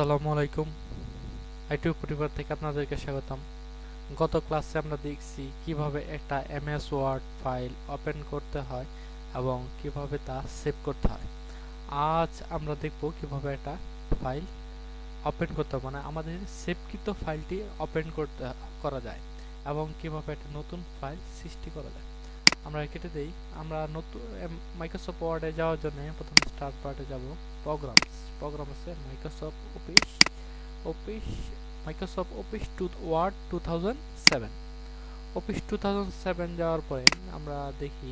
আসসালামু আলাইকুম। আইটিউ পরিবার থেকে আপনাদেরকে স্বাগতম। গত ক্লাসে আমরা দেখছি কিভাবে একটা এমএস ওয়ার্ড ফাইল ওপেন করতে হয় এবং কিভাবে তা সেভ করতে হয়। আজ আমরা দেখব কিভাবে একটা ফাইল ওপেন করতে হয়, মানে আমাদের সেভকৃত ফাইলটি ওপেন করা যায় এবং কিভাবে একটা নতুন ফাইল সৃষ্টি করা যায়। আমরা কেটে দেই। আমরা নতুন মাইক্রোসফট ওয়ার্ডে যাওয়ার জন্য প্রথমে স্টার্ট বারে যাব। প্রোগ্রামসে office Microsoft office Word 2007। Office 2007 যাওয়ার পরে আমরা দেখি,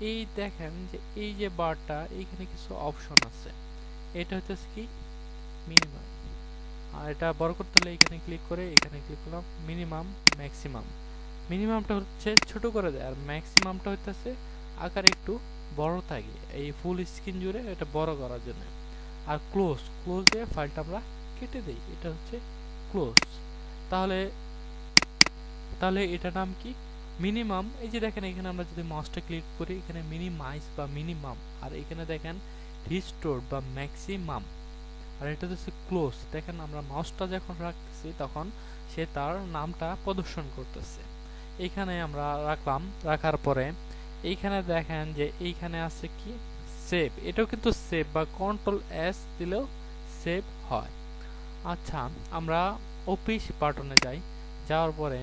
এই দেখেন যে এই যে বারটা, এইখানে কিছু অপশন আছে। এটা হচ্ছে কি মিনিমাম, আর এটা বড় করতে হলে এখানে ক্লিক করে এখানে ক্লিক করলাম মিনিমাম ম্যাক্সিমাম। মিনিমামটা হচ্ছে ছোট করে দেয় আর ম্যাক্সিমামটা হচ্ছে আকার একটু বড় থাকে, এই ফুল স্ক্রিন জুড়ে এটা বড় করার জন্য। আর ক্লোজ দিয়ে ফাইলটা আমরা কেটে দেই, এটা হচ্ছে ক্লোজ। তাহলে তাহলে এটা নাম কি মিনিমাম। এই যে দেখেন এখানে আমরা যদি মাউসটা ক্লিক করি এখানে মিনিমাইজ বা মিনিমাম, আর এখানে দেখেন রিস্টোর বা ম্যাক্সিমাম, আর এটা হচ্ছে ক্লোজ। দেখেন আমরা মাউসটা যখন রাখতেছি তখন সে তার নামটা প্রদর্শন করতেছে। এইখানে আমরা রাখার পরে এইখানে দেখেন যে এইখানে আছে কি সেভ। এটাও কিন্তু সেভ বা কন্ট্রোল এস দিলেও সেভ হয়। আচ্ছা, আমরা অফিস বাটনে যাই। যাওয়ার পরে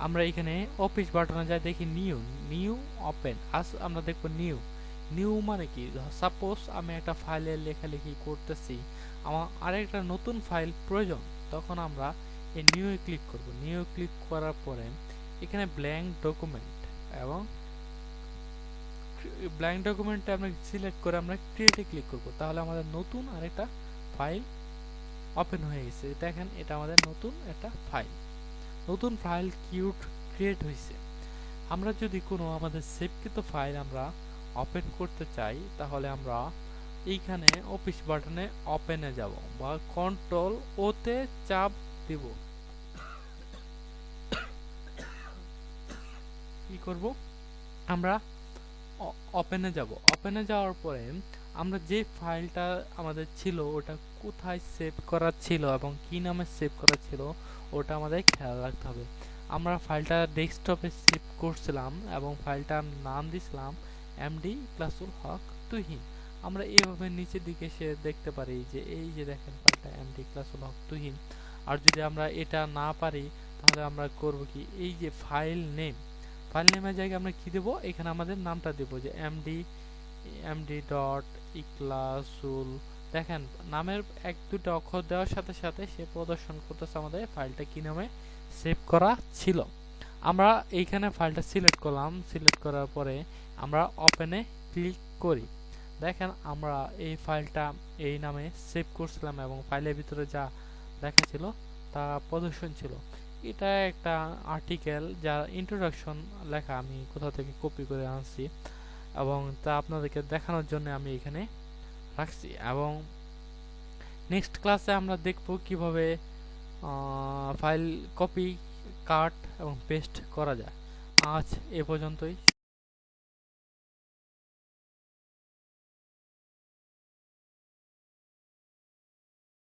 আমরা এখানে অফিস বাটনে যাই, দেখি নিউ ওপেন। আজ আমরা দেখবো নিউ মানে কি, সাপোজ আমি একটা ফাইলের লেখালেখি করতেছি, আমার আরেকটা নতুন ফাইল প্রয়োজন, তখন আমরা এই নিউ এ ক্লিক করব। নিউ ক্লিক করার পরে এখানে ব্ল্যাঙ্ক ডকুমেন্টে আমরা সিলেক্ট করে আমরা ক্রিয়েটে ক্লিক করব। তাহলে আমাদের নতুন আরেকটা ফাইল ওপেন হয়ে গেছে। দেখেন এটা আমাদের নতুন একটা নতুন ফাইল ক্রিয়েট হয়েছে। আমরা যদি কোনো আমাদের সেভকৃত ফাইল আমরা ওপেন করতে চাই তাহলে আমরা এইখানে অফিস বাটনে ওপেনে যাব বা কন্ট্রোল ও তে চাপ দিব। কি করব, আমরা ওপেনে যাব। ওপেনে যাওয়ার পরে আমরা যে ফাইলটা আমাদের ছিল ওটা কোথায় সেভ করা ছিল এবং কি নামে সেভ করা ছিল ওটা আমাদের খেয়াল রাখতে হবে। আমরা ফাইলটা ডেস্কটপে সেভ করছিলাম এবং ফাইলটার নাম দিয়েছিলাম এমডি ক্লাসুল হক তুহিন। আমরা এইভাবে নিচের দিকে সে দেখতে পারি যে এই যে দেখেন ফাইলটা এমডি ক্লাসুল হক তুহিন। আর যদি আমরা এটা না পারি তাহলে আমরা করব কি, এই যে ফাইল নেমের জায়গায় আমরা কি দেব, এখানে আমাদের নামটা দেব যে এমডি ডট ইক্লাসুল। দেখেন নামের এক দুটো অক্ষর দেওয়ার সাথে সাথে সে প্রদর্শন করতেছে আমাদের ফাইলটা কি নামে সেভ করা ছিল। আমরা এইখানে ফাইলটা সিলেক্ট করলাম। সিলেক্ট করার পরে আমরা ওপেনে ক্লিক করি। দেখেন আমরা এই ফাইলটা এই নামে সেভ করছিলাম এবং ফাইলের ভিতরে যা লেখা ছিল তা প্রদর্শন ছিল। এটা একটা আর্টিকেল যার ইন্ট্রোডাকশন লেখা আমি কোথাও থেকে কপি করে আনছি এবং তা আপনাদেরকে দেখানোর জন্য আমি এখানে রাখছি। এবং নেক্সট ক্লাসে আমরা দেখব কিভাবে ফাইল কপি, কাট এবং পেস্ট করা যায়। আজ এ পর্যন্তই।